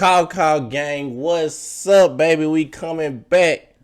CAW gang, what's up, baby? We coming back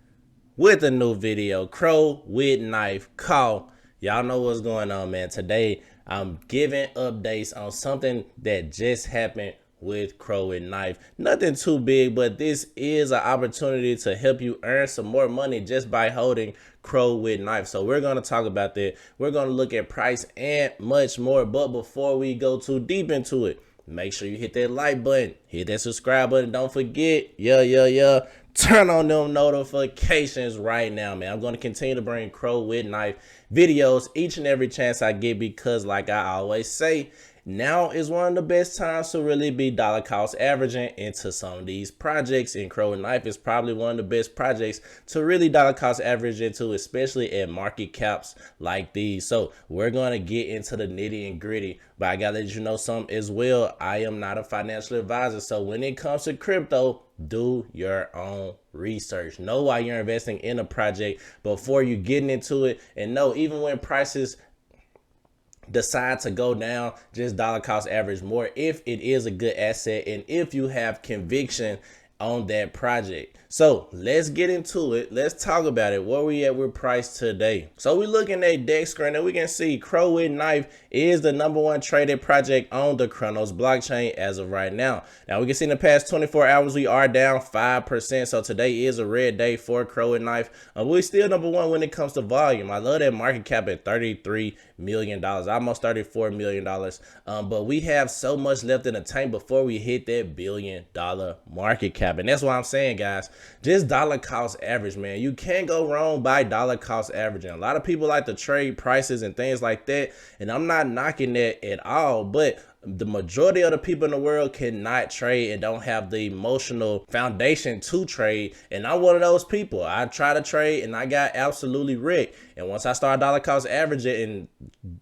with a new video. Crow with knife, CAW. Y'all know what's going on, man. Today, I'm giving updates on something that just happened with Crow with knife. Nothing too big, but this is an opportunity to help you earn some more money just by holding Crow with knife. So we're going to talk about that. We're going to look at price and much more. But before we go too deep into it, make sure you hit that like button, hit that subscribe button. Don't forget, turn on them notifications right now, man. I'm going to continue to bring Crow with knife videos each and every chance I get because, like I always say, now is one of the best times to really be dollar cost averaging into some of these projects, and Crow with knife is probably one of the best projects to really dollar cost average into, especially at market caps like these. So we're going to get into the nitty and gritty, but I gotta let you know something as well. I am not a financial advisor, so when it comes to crypto, do your own research. Know why you're investing in a project before you getting into it, and know even when prices decide to go down, just dollar cost average more if it is a good asset and if you have conviction on that project. So let's get into it. Let's talk about it. Where we at with price today? So we're looking at deck screen and we can see Crow with knife is the #1 traded project on the Cronos blockchain as of right now. Now we can see in the past 24 hours we are down 5%. So today is a red day for Crow with knife. We're still #1 when it comes to volume. I love that market cap at $33 million, almost $34 million. But we have so much left in the tank before we hit that $1 billion market cap. And that's why I'm saying, guys, just dollar cost average, man. You can't go wrong by dollar cost averaging. A lot of people like to trade prices and things like that, and I'm not knocking that at all, but the majority of the people in the world cannot trade and don't have the emotional foundation to trade. And I'm one of those people. I try to trade and I got absolutely wrecked. And once I start dollar cost averaging and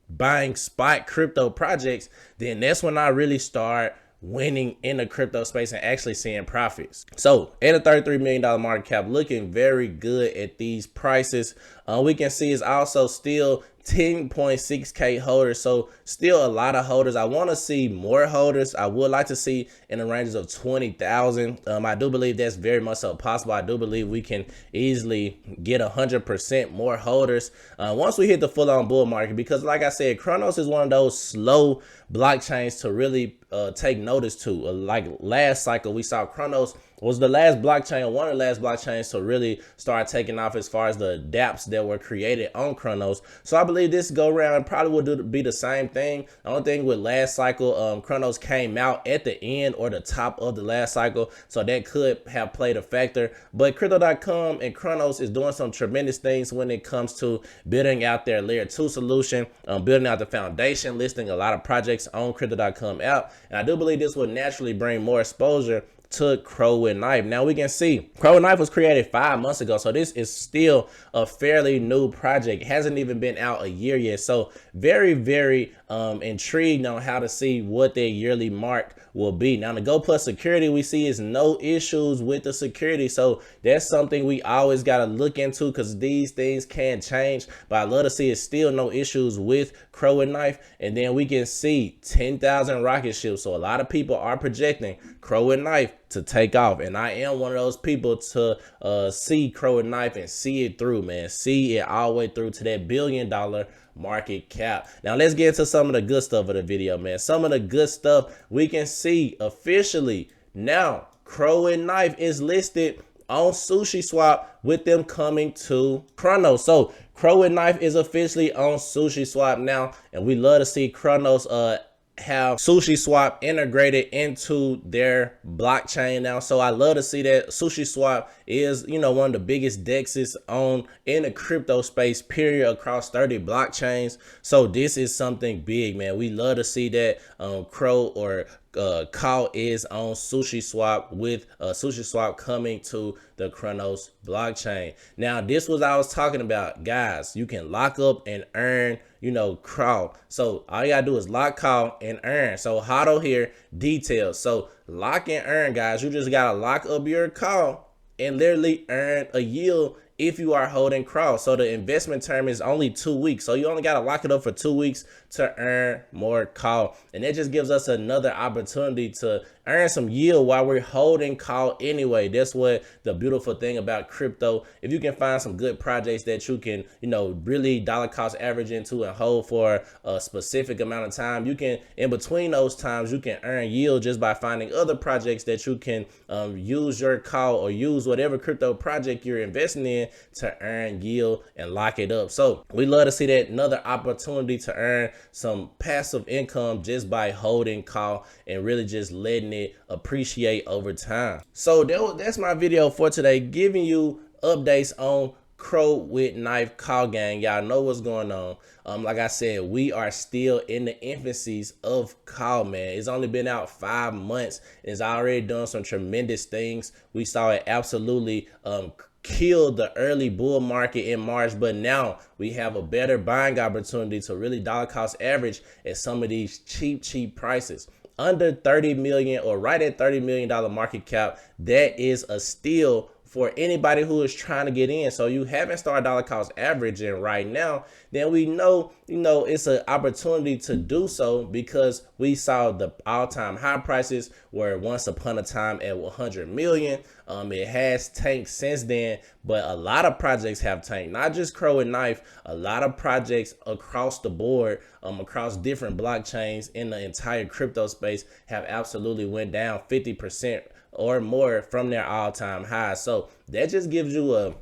buying spot crypto projects, then that's when I really start winning in the crypto space and actually seeing profits. So at a $33 million market cap, looking very good at these prices. We can see it's also still 10.6K holders, so still a lot of holders. I want to see more holders. I would like to see in the ranges of 20,000. I do believe that's very much so possible. I do believe we can easily get 100% more holders once we hit the full-on bull market, because like I said, Cronos is one of those slow blockchains to really take notice to. Like last cycle, we saw Cronos was the last blockchain, one of the last blockchains to really start taking off as far as the dApps that were created on Cronos. So I believe this go around probably will be the same thing. The only thing with last cycle, Cronos came out at the end or the top of the last cycle, so that could have played a factor. But Crypto.com and Cronos is doing some tremendous things when it comes to building out their layer 2 solution, building out the foundation, listing a lot of projects on Crypto.com app. And I do believe this will naturally bring more exposure to Crow with knife. Now we can see Crow with knife was created 5 months ago, so this is still a fairly new project. It hasn't even been out a year yet, so very intrigued on how to see what their yearly mark will be. Now the Go Plus security we see is no issues with the security, so that's something we always got to look into because these things can change, but I love to see it's still no issues with Crow with knife. And then we can see 10,000 rocket ships, so a lot of people are projecting Crow with knife to take off, and I am one of those people to see Crow with knife and see it through, man. See it all the way through to that $1 billion market cap. Now let's get into some of the good stuff of the video, man. Some of the good stuff we can see officially now. Crow with knife is listed on SushiSwap with them coming to Cronos. So Crow with knife is officially on SushiSwap now, and we love to see Cronos have SushiSwap integrated into their blockchain now. So I love to see that. SushiSwap is, you know, one of the biggest dexes on in the crypto space, period, across 30 blockchains. So this is something big, man. We love to see that Crow or CAW is on SushiSwap with SushiSwap coming to the Cronos blockchain. Now this was I was talking about, guys. You can lock up and earn, you know, CAW. So all you gotta do is lock CAW and earn. So HODL here, details. So lock and earn, guys. You just gotta lock up your CAW and literally earn a yield if you are holding CAW. So the investment term is only 2 weeks. So you only got to lock it up for 2 weeks to earn more CAW. And that just gives us another opportunity to earn some yield while we're holding CAW anyway. That's what the beautiful thing about crypto. If you can find some good projects that you can, really dollar cost average into and hold for a specific amount of time, you can, in between those times, you can earn yield just by finding other projects that you can use your CAW or use whatever crypto project you're investing in to earn yield and lock it up. So we love to see that, another opportunity to earn some passive income just by holding CAW and really just letting it appreciate over time. So that's my video for today, giving you updates on Crow with Knife CAW gang. Y'all know what's going on. Like I said, we are still in the infancies of CAW, man. It's only been out 5 months. It's already done some tremendous things. We saw it absolutely killed the early bull market in March, but now we have a better buying opportunity to really dollar cost average at some of these cheap prices. Under 30 million or right at $30 million market cap, that is a steal for anybody who is trying to get in. So you haven't started dollar cost averaging right now, then we know, it's an opportunity to do so, because we saw the all-time high prices were once upon a time at 100 million. It has tanked since then, but a lot of projects have tanked, not just Crow and Knife. A lot of projects across the board, across different blockchains in the entire crypto space have absolutely went down 50% or more from their all-time high. So that just gives you a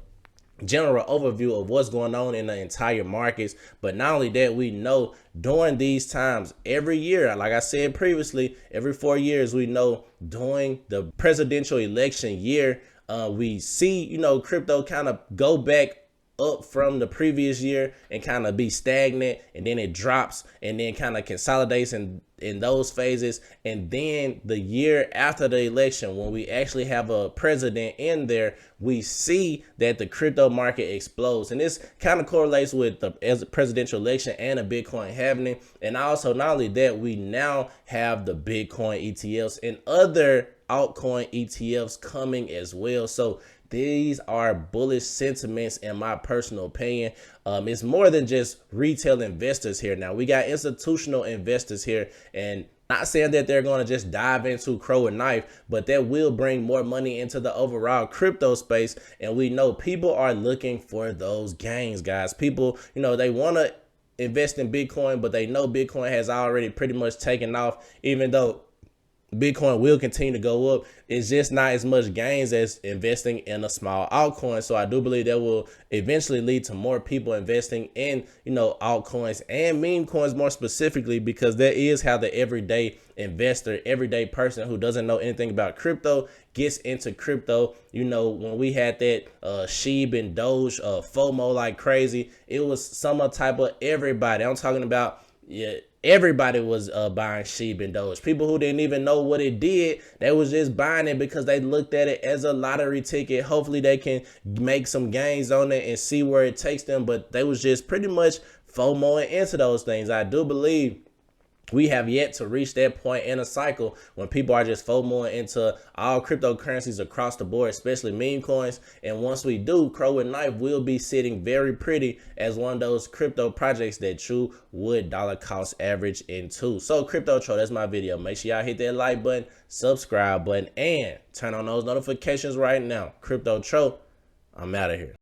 general overview of what's going on in the entire markets. But not only that, we know during these times every year, like I said previously, every 4 years, we know during the presidential election year, we see, crypto kind of go back up from the previous year and kind of be stagnant, and then it drops and then kind of consolidates in those phases. And then the year after the election, when we actually have a president in there, we see that the crypto market explodes. And this kind of correlates with the presidential election and a Bitcoin happening. And also, not only that, we now have the Bitcoin ETFs and other altcoin ETFs coming as well. So these are bullish sentiments in my personal opinion. It's more than just retail investors here. Now we got institutional investors here, and not saying that they're going to just dive into Crow and Knife, but that will bring more money into the overall crypto space. And we know people are looking for those gains, guys. People, they want to invest in Bitcoin, but they know Bitcoin has already pretty much taken off, even though Bitcoin will continue to go up. It's just not as much gains as investing in a small altcoin. So I do believe that will eventually lead to more people investing in, altcoins and meme coins more specifically, because that is how the everyday investor, everyday person who doesn't know anything about crypto gets into crypto. When we had that SHIB and Doge FOMO like crazy, it was some type of everybody. I'm talking about, everybody was buying SHIB and Doge. People who didn't even know what it did, they was just buying it because they looked at it as a lottery ticket. Hopefully they can make some gains on it and see where it takes them. But they was just pretty much FOMOing into those things. I do believe we have yet to reach that point in a cycle when people are just FOMOing into all cryptocurrencies across the board, especially meme coins. And once we do, Crow and Knife will be sitting very pretty as one of those crypto projects that you would dollar cost average into. So Crypto Tro, that's my video. Make sure y'all hit that like button, subscribe button, and turn on those notifications right now. Crypto Tro, I'm out of here.